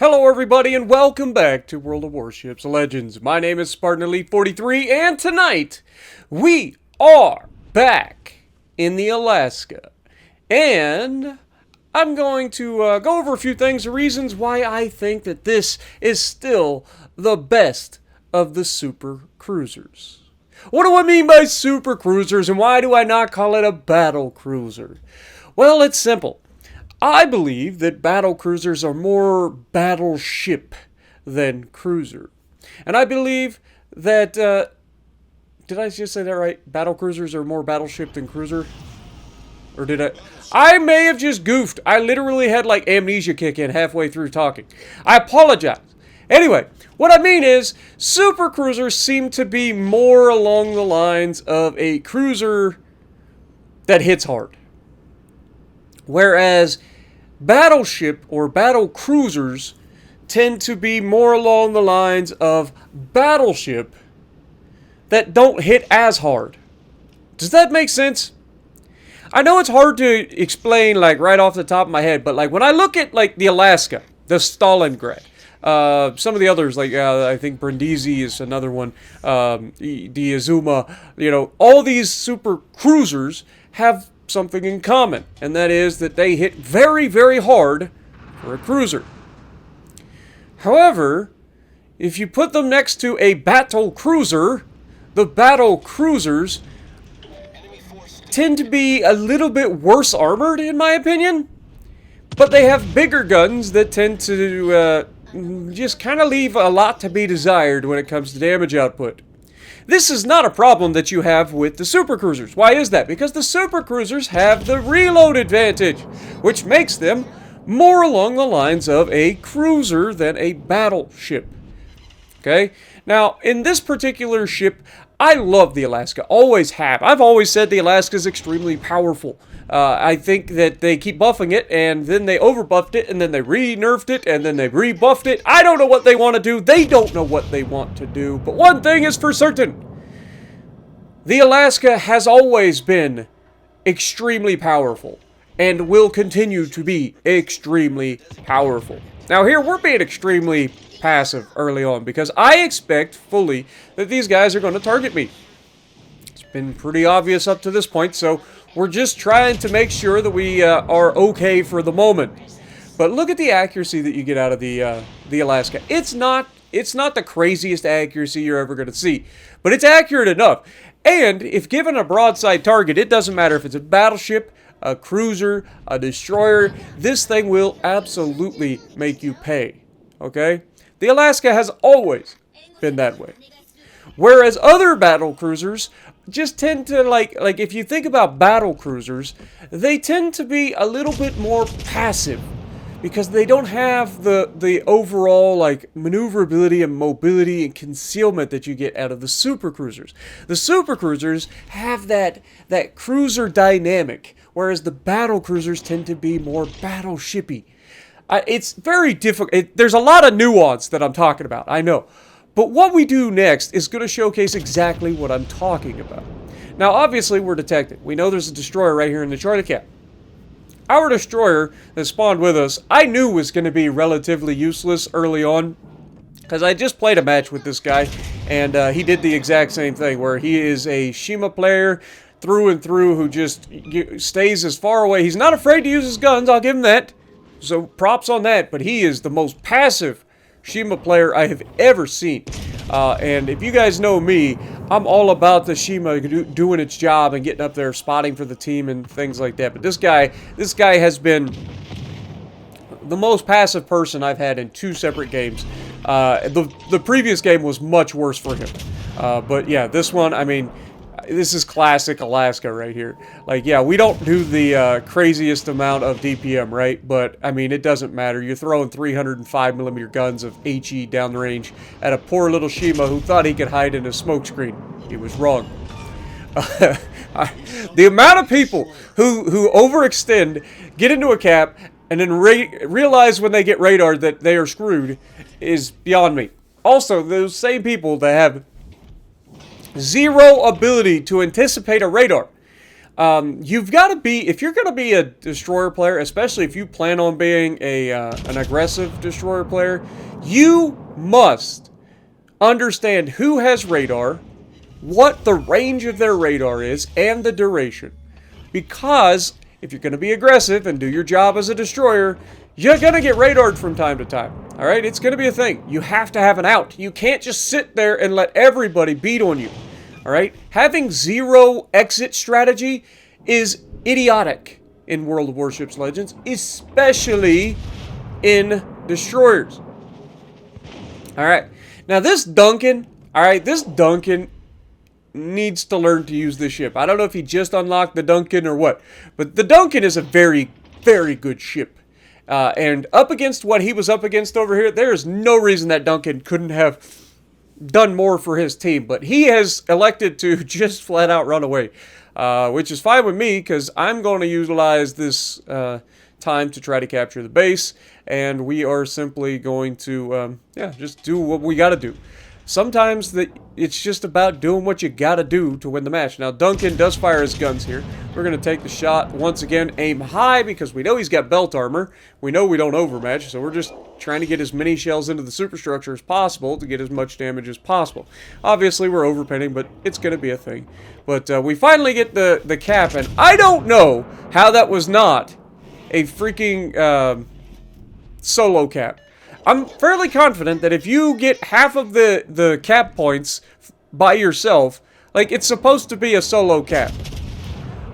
Hello everybody and welcome back to World of Warships Legends. My name is Spartan Elite 43 and tonight we are back in the Alaska. And I'm going to go over a few things, the reasons why I think that this is still the best of the super cruisers. What do I mean by super cruisers and why do I not call it a battle cruiser? Well, it's simple. I believe that battle cruisers are more battleship than cruiser. And I believe that, did I just say that right? Battle cruisers are more battleship than cruiser? Or did I may have just goofed. I literally had like amnesia kick in halfway through talking. I apologize. Anyway, what I mean is, super cruisers seem to be more along the lines of a cruiser that hits hard. Whereas battleship or battle cruisers tend to be more along the lines of battleship that don't hit as hard. Does that make sense? I know it's hard to explain like right off the top of my head, but like when I look at like the Alaska, the Stalingrad, some of the others like I think Brindisi is another one, the Azuma, all these super cruisers have something in common, and that is that they hit very, very hard for a cruiser. However, if you put them next to a battle cruiser, the battle cruisers tend to be a little bit worse armored, in my opinion, but they have bigger guns that tend to just kind of leave a lot to be desired when it comes to damage output. This is not a problem that you have with the supercruisers. Why is that? Because the supercruisers have the reload advantage, which makes them more along the lines of a cruiser than a battleship. Okay? Now, in this particular ship, I love the Alaska. Always have. I've always said the Alaska is extremely powerful. I think that they keep buffing it, and then they overbuffed it, and then they re-nerfed it, and then they rebuffed it. I don't know what they want to do. They don't know what they want to do. But one thing is for certain. The Alaska has always been extremely powerful, and will continue to be extremely powerful. Now here, we're being extremely passive early on, because I expect fully that these guys are going to target me. It's been pretty obvious up to this point, so we're just trying to make sure that we are okay for the moment. But look at the accuracy that you get out of the Alaska. It's not the craziest accuracy you're ever going to see, but it's accurate enough. And if given a broadside target, it doesn't matter if it's a battleship, a cruiser, a destroyer, this thing will absolutely make you pay. Okay? The Alaska has always been that way. Whereas other battle cruisers just tend to like if you think about battle cruisers, they tend to be a little bit more passive because they don't have the overall like maneuverability and mobility and concealment that you get out of the super cruisers. The super cruisers have that cruiser dynamic, whereas the battle cruisers tend to be more battleshipy. It's very difficult. There's a lot of nuance that I'm talking about, I know. But what we do next is going to showcase exactly what I'm talking about. Now, obviously, we're detected. We know there's a destroyer right here in the Charlie Cap. Our destroyer that spawned with us, I knew was going to be relatively useless early on, because I just played a match with this guy, and he did the exact same thing, where he is a Shima player through and through who just stays as far away. He's not afraid to use his guns, I'll give him that. So props on that, but he is the most passive Shima player I have ever seen. And if you guys know me, I'm all about the Shima doing its job and getting up there spotting for the team and things like that. But this guy has been the most passive person I've had in 2 separate games. The previous game was much worse for him. But yeah, this one, I mean, this is classic Alaska right here. Like, yeah, we don't do the craziest amount of DPM, right? But, I mean, it doesn't matter. You're throwing 305mm guns of HE down the range at a poor little Shima who thought he could hide in a smokescreen. He was wrong. The amount of people who overextend, get into a cap, and then realize when they get radar that they are screwed is beyond me. Also, those same people that have zero ability to anticipate a radar. You've got to be, if you're going to be a destroyer player, especially if you plan on being an aggressive destroyer player, you must understand who has radar, what the range of their radar is, and the duration. Because if you're going to be aggressive and do your job as a destroyer, you're going to get radared from time to time. Alright, it's going to be a thing. You have to have an out. You can't just sit there and let everybody beat on you. Alright? Having zero exit strategy is idiotic in World of Warships Legends, especially in destroyers. Alright, now this Duncan, needs to learn to use this ship. I don't know if he just unlocked the Duncan or what, but the Duncan is a very, very good ship. And up against what he was up against over here, there is no reason that Duncan couldn't have done more for his team, but he has elected to just flat out run away, which is fine with me because I'm going to utilize this time to try to capture the base, and we are simply going to just do what we got to do. Sometimes it's just about doing what you got to do to win the match. Now Duncan does fire his guns here. We're going to take the shot once again, aim high because we know he's got belt armor. We know we don't overmatch, so we're just trying to get as many shells into the superstructure as possible to get as much damage as possible. Obviously we're overpinning, but it's going to be a thing. But we finally get the cap, and I don't know how that was not a freaking solo cap. I'm fairly confident that if you get half of the cap points by yourself, like, it's supposed to be a solo cap.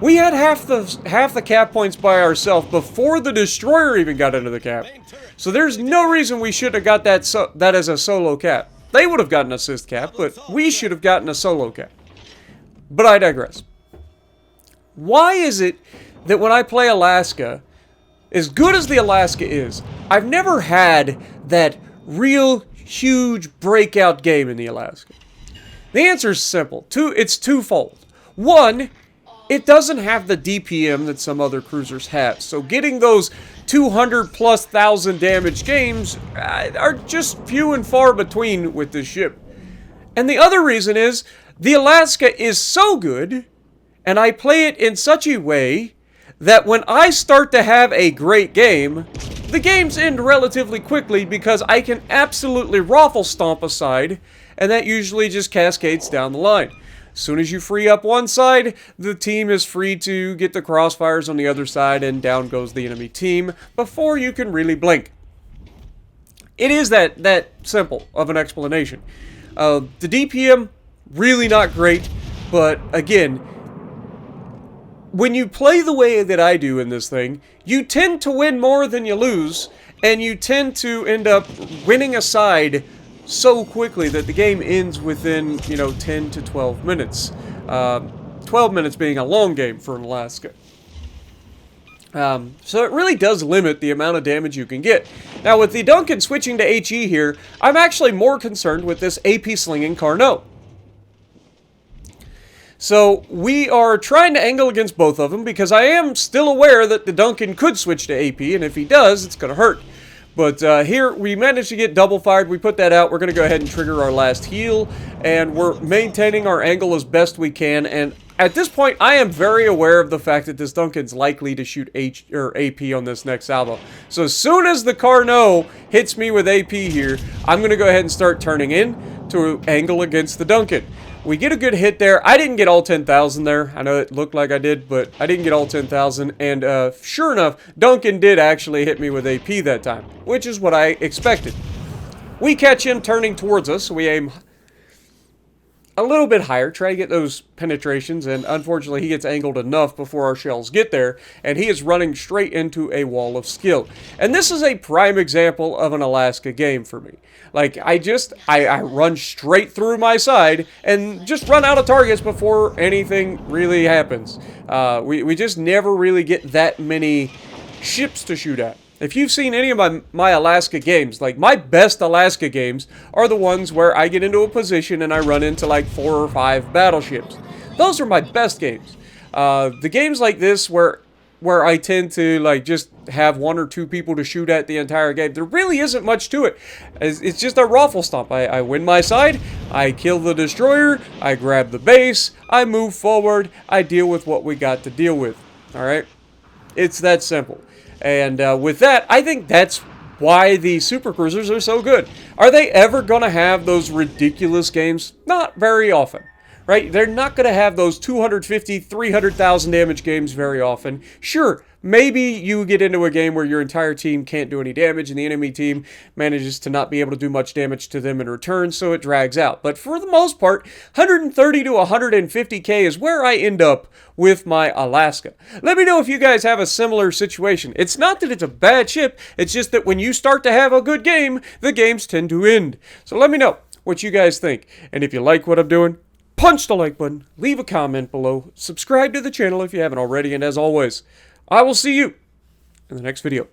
We had half the cap points by ourselves before the destroyer even got into the cap. So there's no reason we should have got that as a solo cap. They would have gotten an assist cap, but we should have gotten a solo cap. But I digress. Why is it that when I play Alaska, as good as the Alaska is, I've never had that real huge breakout game in the Alaska? The answer is simple. It's twofold. One, it doesn't have the DPM that some other cruisers have. So getting those 200,000+ damage games are just few and far between with this ship. And the other reason is the Alaska is so good, and I play it in such a way that when I start to have a great game, the games end relatively quickly because I can absolutely raffle stomp a side, and that usually just cascades down the line. As soon as you free up one side, the team is free to get the crossfires on the other side, and down goes the enemy team before you can really blink. It is that simple of an explanation. The DPM, really not great, but again, when you play the way that I do in this thing, you tend to win more than you lose, and you tend to end up winning a side so quickly that the game ends within, 10 to 12 minutes. 12 minutes being a long game for an Alaska. So it really does limit the amount of damage you can get. Now with the Duncan switching to HE here, I'm actually more concerned with this AP slinging Carnot. So we are trying to angle against both of them because I am still aware that the Duncan could switch to AP, and if he does, it's going to hurt. But here, we managed to get double fired. We put that out. We're going to go ahead and trigger our last heal, and we're maintaining our angle as best we can. And at this point, I am very aware of the fact that this Duncan's likely to shoot AP on this next salvo. So as soon as the Carnot hits me with AP here, I'm going to go ahead and start turning in to angle against the Duncan. We get a good hit there. I didn't get all 10,000 there. I know it looked like I did, but I didn't get all 10,000. And sure enough, Duncan did actually hit me with AP that time, which is what I expected. We catch him turning towards us, so we aim a little bit higher, try to get those penetrations, and unfortunately he gets angled enough before our shells get there, and he is running straight into a wall of skill. And this is a prime example of an Alaska game for me. Like, I run straight through my side and just run out of targets before anything really happens. We just never really get that many ships to shoot at. If you've seen any of my Alaska games, like my best Alaska games are the ones where I get into a position and I run into like 4 or 5 battleships. Those are my best games. The games like this where I tend to like just have 1 or 2 people to shoot at the entire game, there really isn't much to it. It's just a raffle stomp. I win my side, I kill the destroyer, I grab the base, I move forward, I deal with what we got to deal with. Alright? It's that simple. And with that, I think that's why the supercruisers are so good. Are they ever going to have those ridiculous games? Not very often. Right? They're not going to have those 250, 300,000 damage games very often. Sure, maybe you get into a game where your entire team can't do any damage and the enemy team manages to not be able to do much damage to them in return, so it drags out. But for the most part, 130 to 150k is where I end up with my Alaska. Let me know if you guys have a similar situation. It's not that it's a bad ship, it's just that when you start to have a good game, the games tend to end. So let me know what you guys think. And if you like what I'm doing, punch the like button, leave a comment below, subscribe to the channel if you haven't already, and as always, I will see you in the next video.